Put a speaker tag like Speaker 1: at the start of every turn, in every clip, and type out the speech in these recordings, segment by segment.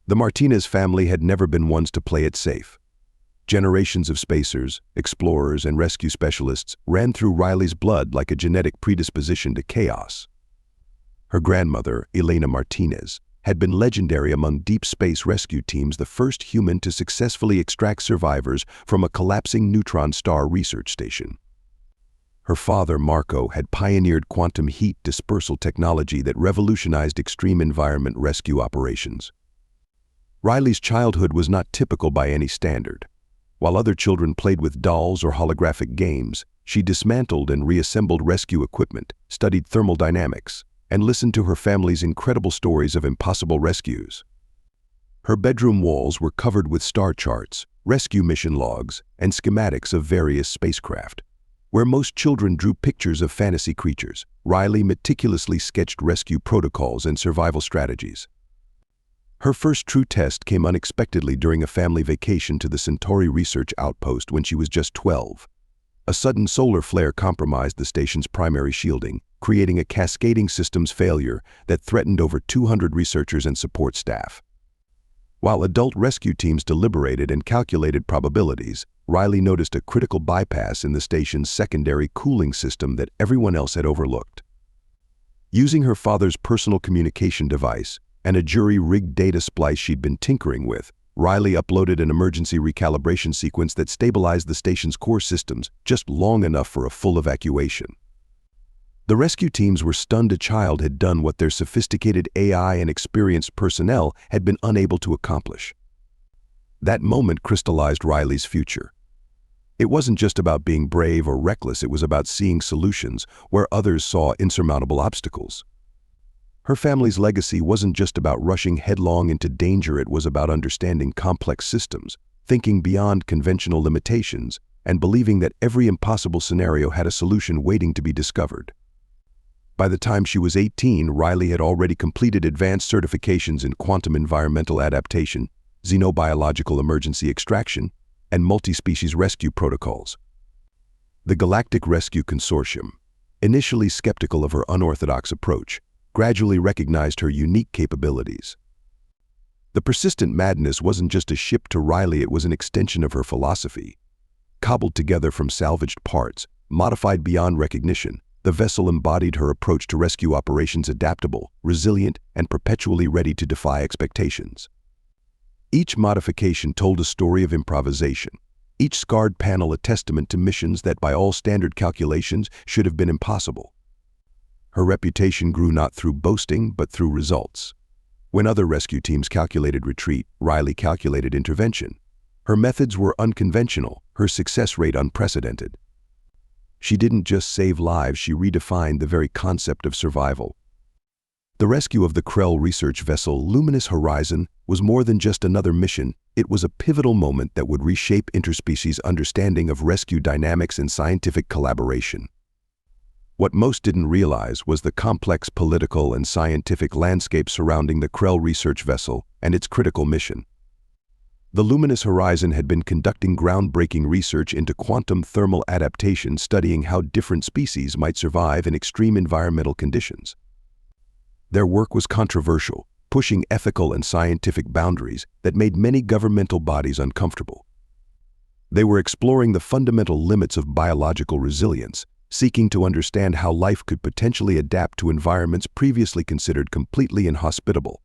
Speaker 1: The Martinez family had never been ones to play it safe. Generations of spacers, explorers, and rescue specialists ran through Riley's blood like a genetic predisposition to chaos. Her grandmother, Riley Martinez, had been legendary among deep space rescue teams, the first human to successfully extract survivors from a collapsing neutron star research station. Her father, Marco, had pioneered quantum heat dispersal technology that revolutionized extreme environment rescue operations. Riley's childhood was not typical by any standard. While other children played with dolls or holographic games, she dismantled and reassembled rescue equipment, studied thermal dynamics, and listened to her family's incredible stories of impossible rescues. Her bedroom walls were covered with star charts, rescue mission logs, and schematics of various spacecraft. Where most children drew pictures of fantasy creatures, Riley meticulously sketched rescue protocols and survival strategies. Her first true test came unexpectedly during a family vacation to the Centauri research outpost when she was just 12. A sudden solar flare compromised the station's primary shielding, creating a cascading systems failure that threatened over 200 researchers and support staff. While adult rescue teams deliberated and calculated probabilities, Riley noticed a critical bypass in the station's secondary cooling system that everyone else had overlooked. Using her father's personal communication device and a jury-rigged data splice she'd been tinkering with, Riley uploaded an emergency recalibration sequence that stabilized the station's core systems just long enough for a full evacuation. The rescue teams were stunned a child had done what their sophisticated AI and experienced personnel had been unable to accomplish. That moment crystallized Riley's future. It wasn't just about being brave or reckless, it was about seeing solutions where others saw insurmountable obstacles. Her family's legacy wasn't just about rushing headlong into danger, it was about understanding complex systems, thinking beyond conventional limitations, and believing that every impossible scenario had a solution waiting to be discovered. By the time she was 18, Riley had already completed advanced certifications in quantum environmental adaptation, xenobiological emergency extraction, and multi-species rescue protocols. The Galactic Rescue Consortium, initially skeptical of her unorthodox approach, gradually recognized her unique capabilities. The persistent madness wasn't just a ship to Riley, it was an extension of her philosophy. Cobbled together from salvaged parts, modified beyond recognition, the vessel embodied her approach to rescue operations: adaptable, resilient, and perpetually ready to defy expectations. Each modification told a story of improvisation, each scarred panel a testament to missions that by all standard calculations should have been impossible. Her reputation grew not through boasting, but through results. When other rescue teams calculated retreat, Riley calculated intervention. Her methods were unconventional, her success rate unprecedented. She didn't just save lives, she redefined the very concept of survival. The rescue of the Krell research vessel Luminous Horizon was more than just another mission, it was a pivotal moment that would reshape interspecies understanding of rescue dynamics and scientific collaboration. What most didn't realize was the complex political and scientific landscape surrounding the Krell research vessel and its critical mission. The Luminous Horizon had been conducting groundbreaking research into quantum thermal adaptation, studying how different species might survive in extreme environmental conditions. Their work was controversial, pushing ethical and scientific boundaries that made many governmental bodies uncomfortable. They were exploring the fundamental limits of biological resilience, seeking to understand how life could potentially adapt to environments previously considered completely inhospitable.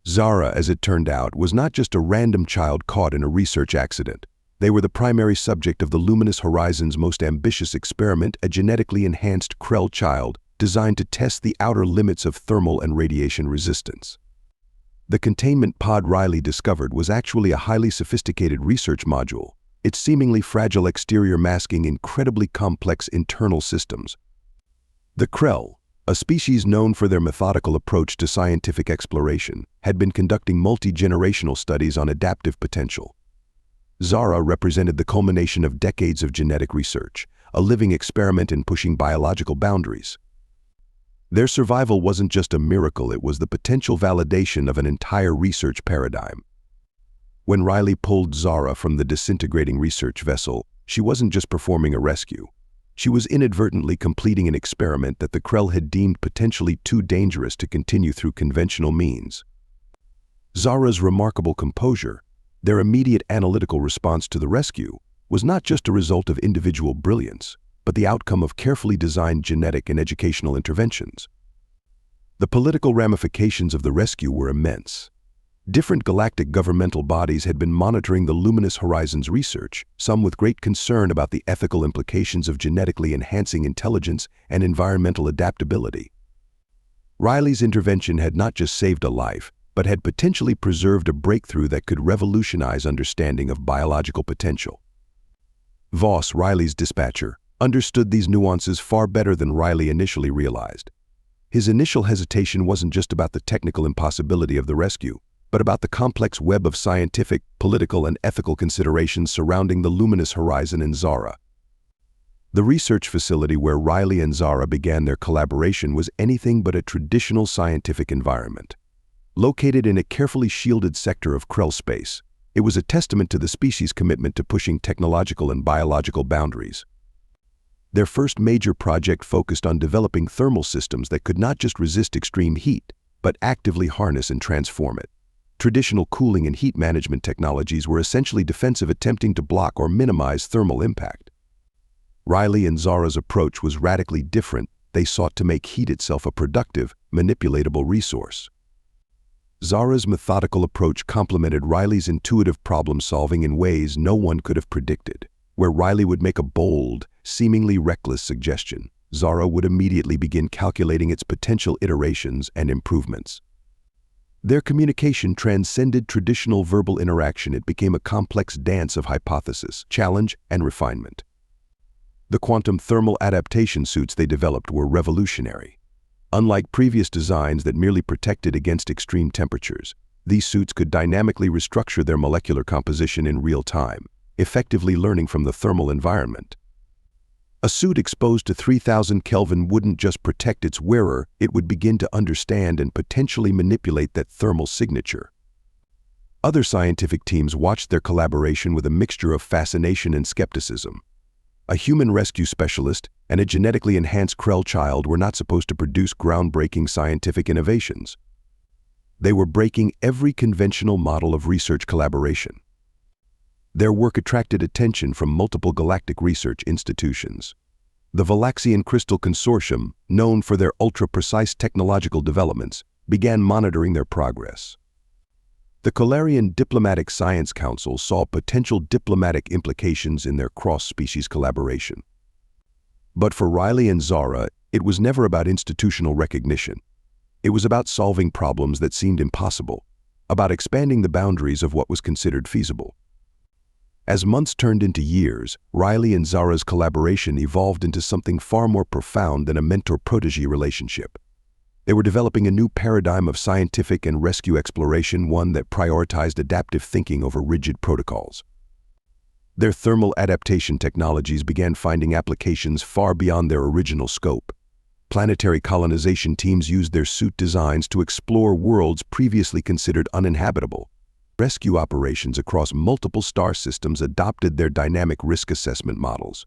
Speaker 1: Zara, as it turned out, was not just a random child caught in a research accident. They were the primary subject of the Luminous Horizon's most ambitious experiment, a genetically enhanced Krell child designed to test the outer limits of thermal and radiation resistance. The containment pod Riley discovered was actually a highly sophisticated research module, its seemingly fragile exterior masking incredibly complex internal systems. The Krell, a species known for their methodical approach to scientific exploration, had been conducting multi-generational studies on adaptive potential. Zara represented the culmination of decades of genetic research, a living experiment in pushing biological boundaries. Their survival wasn't just a miracle, it was the potential validation of an entire research paradigm. When Riley pulled Zara from the disintegrating research vessel, she wasn't just performing a rescue. She was inadvertently completing an experiment that the Krell had deemed potentially too dangerous to continue through conventional means. Zara's remarkable composure, their immediate analytical response to the rescue, was not just a result of individual brilliance, but the outcome of carefully designed genetic and educational interventions. The political ramifications of the rescue were immense. Different galactic governmental bodies had been monitoring the Luminous Horizons research, some with great concern about the ethical implications of genetically enhancing intelligence and environmental adaptability. Riley's intervention had not just saved a life, but had potentially preserved a breakthrough that could revolutionize understanding of biological potential. Voss, Riley's dispatcher, understood these nuances far better than Riley initially realized. His initial hesitation wasn't just about the technical impossibility of the rescue, but about the complex web of scientific, political, and ethical considerations surrounding the Luminous Horizon in Zara. The research facility where Riley and Zara began their collaboration was anything but a traditional scientific environment. Located in a carefully shielded sector of Krell space, it was a testament to the species' commitment to pushing technological and biological boundaries. Their first major project focused on developing thermal systems that could not just resist extreme heat, but actively harness and transform it. Traditional cooling and heat management technologies were essentially defensive, attempting to block or minimize thermal impact. Riley and Zara's approach was radically different. They sought to make heat itself a productive, manipulatable resource. Zara's methodical approach complemented Riley's intuitive problem-solving in ways no one could have predicted. Where Riley would make a bold, seemingly reckless suggestion, Zara would immediately begin calculating its potential iterations and improvements. Their communication transcended traditional verbal interaction. It became a complex dance of hypothesis, challenge, and refinement. The quantum thermal adaptation suits they developed were revolutionary. Unlike previous designs that merely protected against extreme temperatures, these suits could dynamically restructure their molecular composition in real time, effectively learning from the thermal environment. A suit exposed to 3000 Kelvin wouldn't just protect its wearer, it would begin to understand and potentially manipulate that thermal signature. Other scientific teams watched their collaboration with a mixture of fascination and skepticism. A human rescue specialist and a genetically enhanced Krell child were not supposed to produce groundbreaking scientific innovations. They were breaking every conventional model of research collaboration. Their work attracted attention from multiple galactic research institutions. The Valaxian Crystal Consortium, known for their ultra-precise technological developments, began monitoring their progress. The Calarian Diplomatic Science Council saw potential diplomatic implications in their cross-species collaboration. But for Riley and Zara, it was never about institutional recognition. It was about solving problems that seemed impossible, about expanding the boundaries of what was considered feasible. As months turned into years, Riley and Zara's collaboration evolved into something far more profound than a mentor-protégé relationship. They were developing a new paradigm of scientific and rescue exploration, one that prioritized adaptive thinking over rigid protocols. Their thermal adaptation technologies began finding applications far beyond their original scope. Planetary colonization teams used their suit designs to explore worlds previously considered uninhabitable. Rescue operations across multiple star systems adopted their dynamic risk assessment models.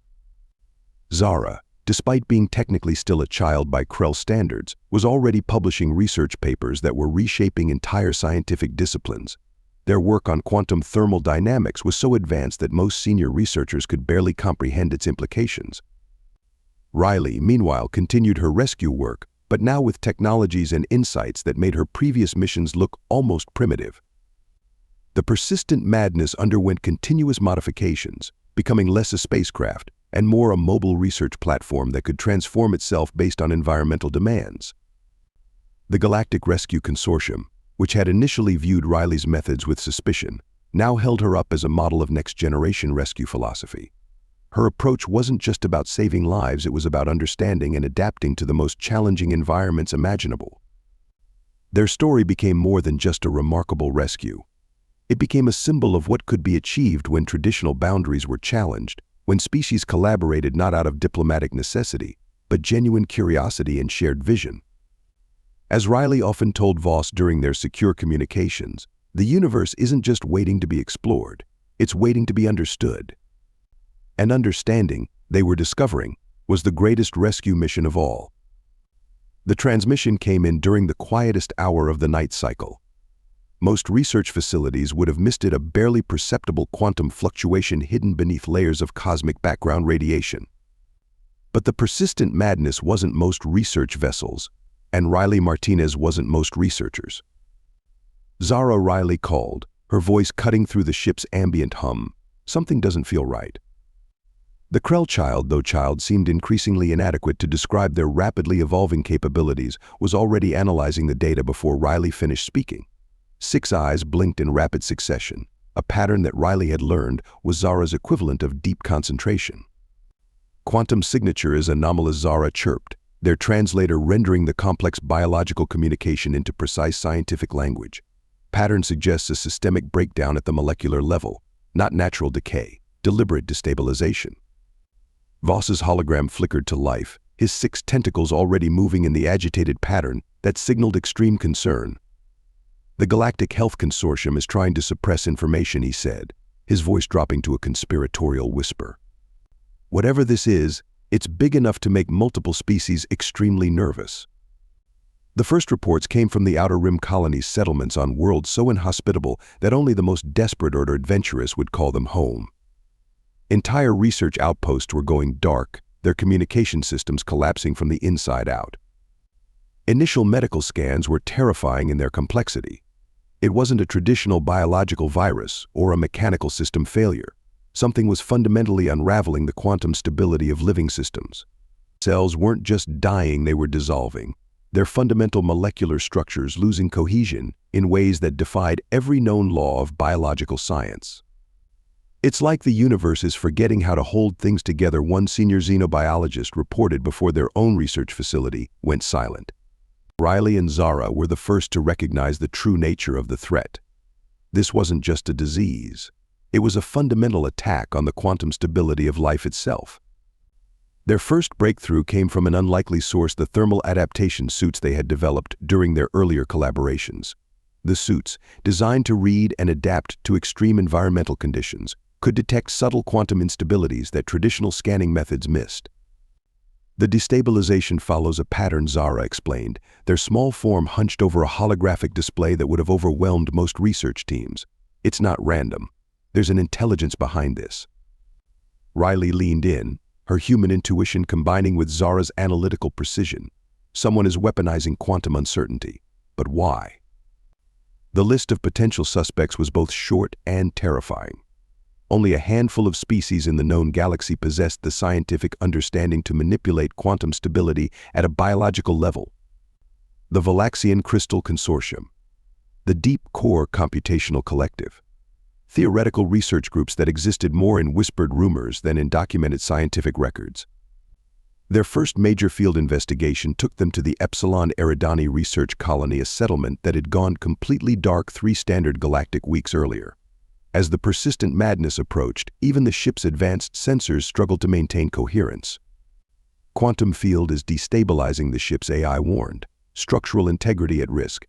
Speaker 1: Zara, despite being technically still a child by Krell standards, was already publishing research papers that were reshaping entire scientific disciplines. Their work on quantum thermal dynamics was so advanced that most senior researchers could barely comprehend its implications. Riley, meanwhile, continued her rescue work, but now with technologies and insights that made her previous missions look almost primitive. The persistent madness underwent continuous modifications, becoming less a spacecraft and more a mobile research platform that could transform itself based on environmental demands. The Galactic Rescue Consortium, which had initially viewed Riley's methods with suspicion, now held her up as a model of next-generation rescue philosophy. Her approach wasn't just about saving lives, it was about understanding and adapting to the most challenging environments imaginable. Their story became more than just a remarkable rescue. It became a symbol of what could be achieved when traditional boundaries were challenged, when species collaborated not out of diplomatic necessity, but genuine curiosity and shared vision. As Riley often told Voss during their secure communications, the universe isn't just waiting to be explored, it's waiting to be understood. And understanding, they were discovering, was the greatest rescue mission of all. The transmission came in during the quietest hour of the night cycle. Most research facilities would have missed a barely perceptible quantum fluctuation hidden beneath layers of cosmic background radiation. But the persistent madness wasn't most research vessels, and Riley Martinez wasn't most researchers. Zara, Riley called, her voice cutting through the ship's ambient hum. Something doesn't feel right. The Krell child seemed increasingly inadequate to describe their rapidly evolving capabilities, was already analyzing the data before Riley finished speaking. 6 eyes blinked in rapid succession. A pattern that Riley had learned was Zara's equivalent of deep concentration. Quantum signature is anomalous, Zara chirped, their translator rendering the complex biological communication into precise scientific language. Pattern suggests a systemic breakdown at the molecular level, not natural decay, deliberate destabilization. Voss's hologram flickered to life, his 6 tentacles already moving in the agitated pattern that signaled extreme concern. The Galactic Health Consortium is trying to suppress information, he said, his voice dropping to a conspiratorial whisper. Whatever this is, it's big enough to make multiple species extremely nervous. The first reports came from the Outer Rim colonies, settlements on worlds so inhospitable that only the most desperate or adventurous would call them home. Entire research outposts were going dark, their communication systems collapsing from the inside out. Initial medical scans were terrifying in their complexity. It wasn't a traditional biological virus or a mechanical system failure. Something was fundamentally unraveling the quantum stability of living systems. Cells weren't just dying, they were dissolving, their fundamental molecular structures losing cohesion in ways that defied every known law of biological science. It's like the universe is forgetting how to hold things together, one senior xenobiologist reported before their own research facility went silent. Riley and Zara were the first to recognize the true nature of the threat. This wasn't just a disease. It was a fundamental attack on the quantum stability of life itself. Their first breakthrough came from an unlikely source: the thermal adaptation suits they had developed during their earlier collaborations. The suits, designed to read and adapt to extreme environmental conditions, could detect subtle quantum instabilities that traditional scanning methods missed. The destabilization follows a pattern, Zara explained, their small form hunched over a holographic display that would have overwhelmed most research teams. It's not random. There's an intelligence behind this. Riley leaned in, her human intuition combining with Zara's analytical precision. Someone is weaponizing quantum uncertainty. But why? The list of potential suspects was both short and terrifying. Only a handful of species in the known galaxy possessed the scientific understanding to manipulate quantum stability at a biological level. The Valaxian Crystal Consortium, the Deep Core Computational Collective, theoretical research groups that existed more in whispered rumors than in documented scientific records. Their first major field investigation took them to the Epsilon Eridani research colony, a settlement that had gone completely dark 3 standard galactic weeks earlier. As the persistent madness approached, even the ship's advanced sensors struggled to maintain coherence. Quantum field is destabilizing, the ship's AI warned. Structural integrity at risk.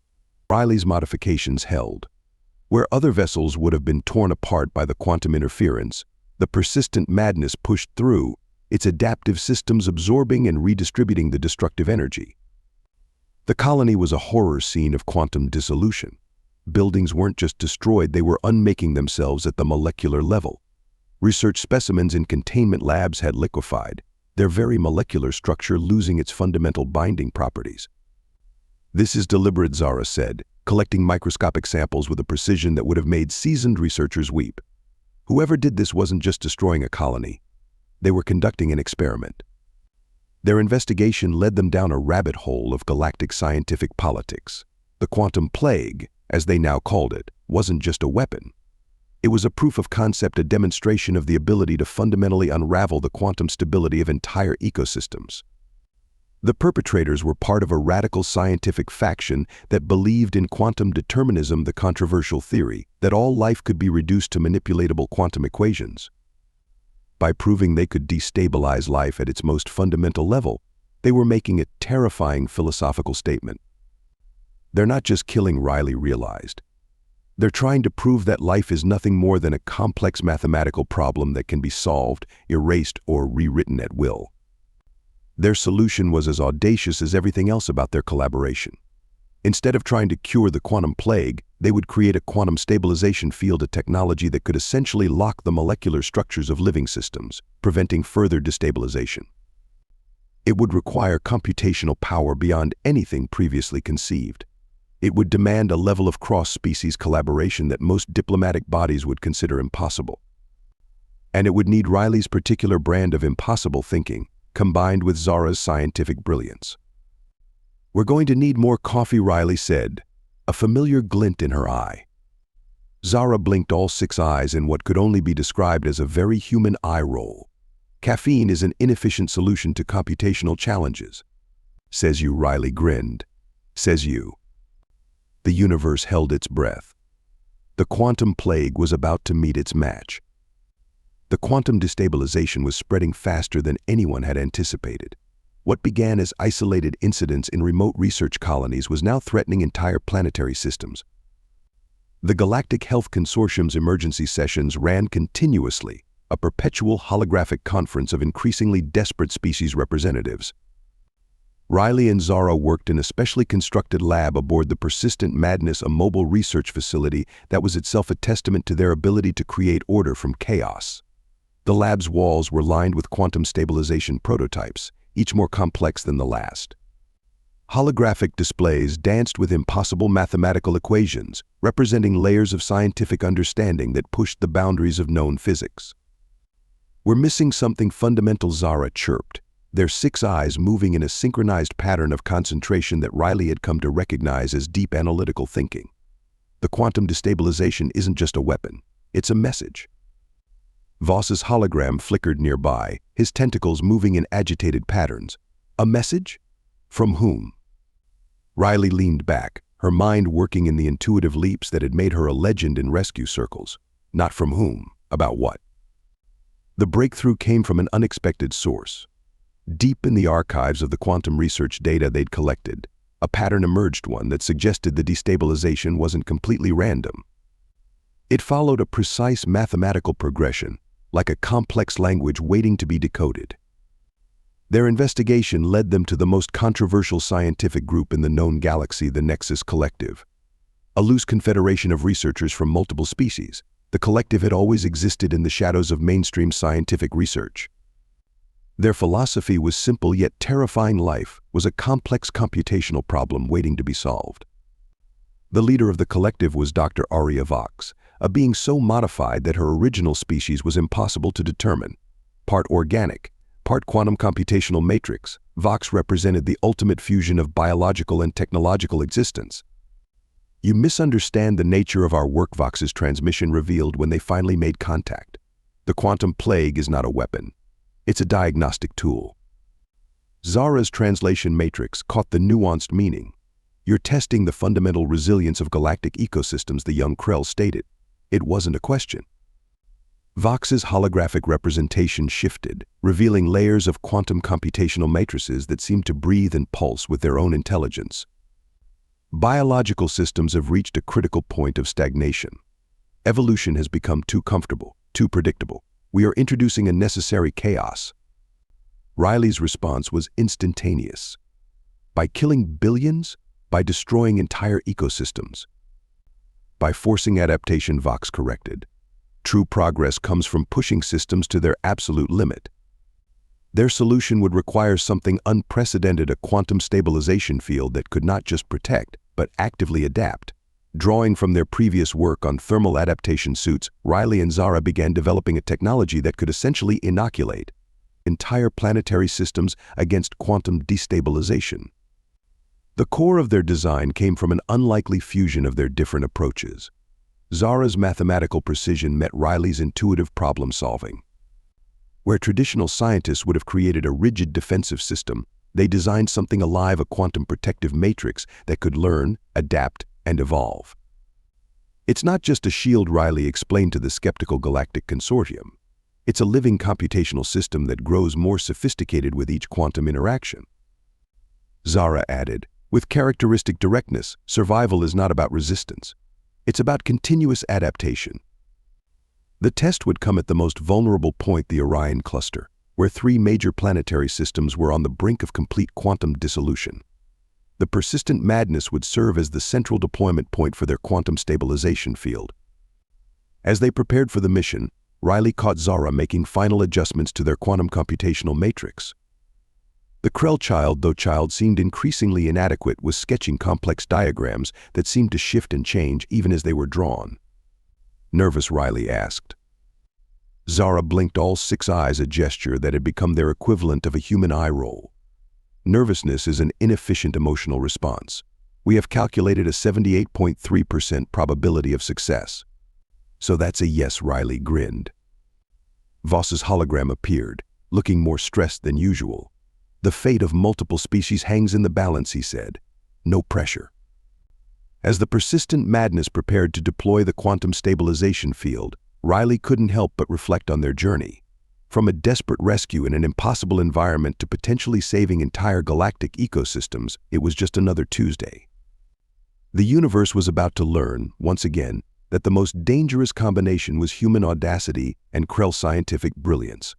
Speaker 1: Riley's modifications held. Where other vessels would have been torn apart by the quantum interference, the persistent madness pushed through, its adaptive systems absorbing and redistributing the destructive energy. The colony was a horror scene of quantum dissolution. Buildings weren't just destroyed, they were unmaking themselves at the molecular level. Research specimens in containment labs had liquefied, their very molecular structure losing its fundamental binding properties. This is deliberate, Zara said, collecting microscopic samples with a precision that would have made seasoned researchers weep. Whoever did this wasn't just destroying a colony. They were conducting an experiment. Their investigation led them down a rabbit hole of galactic scientific politics. The quantum plague, as they now called it, wasn't just a weapon. It was a proof of concept, a demonstration of the ability to fundamentally unravel the quantum stability of entire ecosystems. The perpetrators were part of a radical scientific faction that believed in quantum determinism, the controversial theory that all life could be reduced to manipulatable quantum equations. By proving they could destabilize life at its most fundamental level, they were making a terrifying philosophical statement. They're not just killing, Riley realized. They're trying to prove that life is nothing more than a complex mathematical problem that can be solved, erased, or rewritten at will. Their solution was as audacious as everything else about their collaboration. Instead of trying to cure the quantum plague, They would create a quantum stabilization field, a technology that could essentially lock the molecular structures of living systems, preventing further destabilization. It would require computational power beyond anything previously conceived. It would demand a level of cross-species collaboration that most diplomatic bodies would consider impossible. And it would need Riley's particular brand of impossible thinking, combined with Zara's scientific brilliance. "We're going to need more coffee," Riley said, a familiar glint in her eye. Zara blinked all 6 eyes in what could only be described as a very human eye roll. "Caffeine is an inefficient solution to computational challenges." "Says you," Riley grinned. "Says you." The universe held its breath. The quantum plague was about to meet its match. The quantum destabilization was spreading faster than anyone had anticipated. What began as isolated incidents in remote research colonies was now threatening entire planetary systems. The Galactic Health Consortium's emergency sessions ran continuously, a perpetual holographic conference of increasingly desperate species representatives. Riley and Zara worked in a specially constructed lab aboard the Persistent Madness, a mobile research facility that was itself a testament to their ability to create order from chaos. The lab's walls were lined with quantum stabilization prototypes, each more complex than the last. Holographic displays danced with impossible mathematical equations, representing layers of scientific understanding that pushed the boundaries of known physics. "We're missing something fundamental," Zara chirped, their 6 eyes moving in a synchronized pattern of concentration that Riley had come to recognize as deep analytical thinking. "The quantum destabilization isn't just a weapon, it's a message." Voss's hologram flickered nearby, his tentacles moving in agitated patterns. "A message? From whom?" Riley leaned back, her mind working in the intuitive leaps that had made her a legend in rescue circles. Not from whom, about what? The breakthrough came from an unexpected source. Deep in the archives of the quantum research data they'd collected, a pattern emerged, one that suggested the destabilization wasn't completely random. It followed a precise mathematical progression, like a complex language waiting to be decoded. Their investigation led them to the most controversial scientific group in the known galaxy, the Nexus Collective. A loose confederation of researchers from multiple species, the collective had always existed in the shadows of mainstream scientific research. Their philosophy was simple yet terrifying: life was a complex computational problem waiting to be solved. The leader of the collective was Dr. Aria Vox, a being so modified that her original species was impossible to determine. Part organic, part quantum computational matrix, Vox represented the ultimate fusion of biological and technological existence. "You misunderstand the nature of our work," Vox's transmission revealed when they finally made contact. "The quantum plague is not a weapon. It's a diagnostic tool." Zara's translation matrix caught the nuanced meaning. "You're testing the fundamental resilience of galactic ecosystems," the young Krell stated. It wasn't a question. Vox's holographic representation shifted, revealing layers of quantum computational matrices that seemed to breathe and pulse with their own intelligence. Biological systems have reached a critical point of stagnation. Evolution has become too comfortable, too predictable. We are introducing a necessary chaos. Riley's response was instantaneous. By killing billions, by destroying entire ecosystems. By forcing adaptation, Vox corrected. True progress comes from pushing systems to their absolute limit. Their solution would require something unprecedented, a quantum stabilization field that could not just protect, but actively adapt. Drawing from their previous work on thermal adaptation suits, Riley and Zara began developing a technology that could essentially inoculate entire planetary systems against quantum destabilization. The core of their design came from an unlikely fusion of their different approaches. Zara's mathematical precision met Riley's intuitive problem-solving. Where traditional scientists would have created a rigid defensive system, they designed something alive, a quantum protective matrix that could learn, adapt, and evolve. "It's not just a shield," Riley explained to the skeptical Galactic Consortium. "It's a living computational system that grows more sophisticated with each quantum interaction." Zara added, with characteristic directness, "Survival is not about resistance. It's about continuous adaptation." The test would come at the most vulnerable point, the Orion cluster, where 3 major planetary systems were on the brink of complete quantum dissolution. The persistent madness would serve as the central deployment point for their quantum stabilization field. As they prepared for the mission, Riley caught Zara making final adjustments to their quantum computational matrix. The Krell child seemed increasingly inadequate, was sketching complex diagrams that seemed to shift and change even as they were drawn. Nervous, Riley asked. Zara blinked, all 6 eyes, a gesture that had become their equivalent of a human eye roll. Nervousness is an inefficient emotional response. We have calculated a 78.3% probability of success. So that's a yes, Riley grinned. Voss's hologram appeared, looking more stressed than usual. The fate of multiple species hangs in the balance, he said. No pressure. As the persistent madness prepared to deploy the quantum stabilization field, Riley couldn't help but reflect on their journey. From a desperate rescue in an impossible environment to potentially saving entire galactic ecosystems, it was just another Tuesday. The universe was about to learn, once again, that the most dangerous combination was human audacity and Krell scientific brilliance.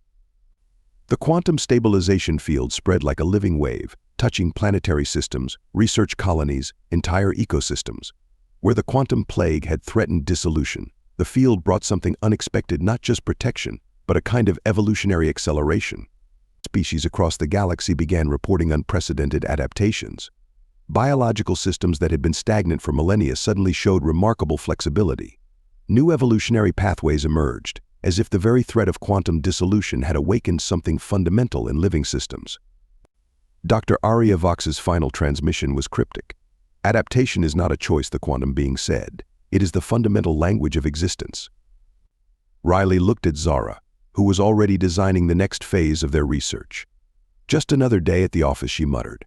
Speaker 1: The quantum stabilization field spread like a living wave, touching planetary systems, research colonies, entire ecosystems. Where the quantum plague had threatened dissolution, the field brought something unexpected, not just protection, but a kind of evolutionary acceleration. Species across the galaxy began reporting unprecedented adaptations. Biological systems that had been stagnant for millennia suddenly showed remarkable flexibility. New evolutionary pathways emerged, as if the very threat of quantum dissolution had awakened something fundamental in living systems. Dr. Aria Vox's final transmission was cryptic. Adaptation is not a choice, the quantum being said. It is the fundamental language of existence. Riley looked at Zara, who was already designing the next phase of their research. Just another day at the office, she muttered.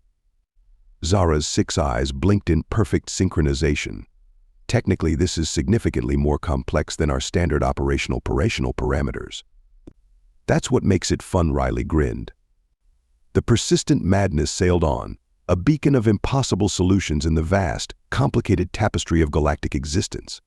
Speaker 1: Zara's 6 eyes blinked in perfect synchronization. Technically, this is significantly more complex than our standard operational parameters. That's what makes it fun, Riley grinned. The persistent madness sailed on, a beacon of impossible solutions in the vast, complicated tapestry of galactic existence.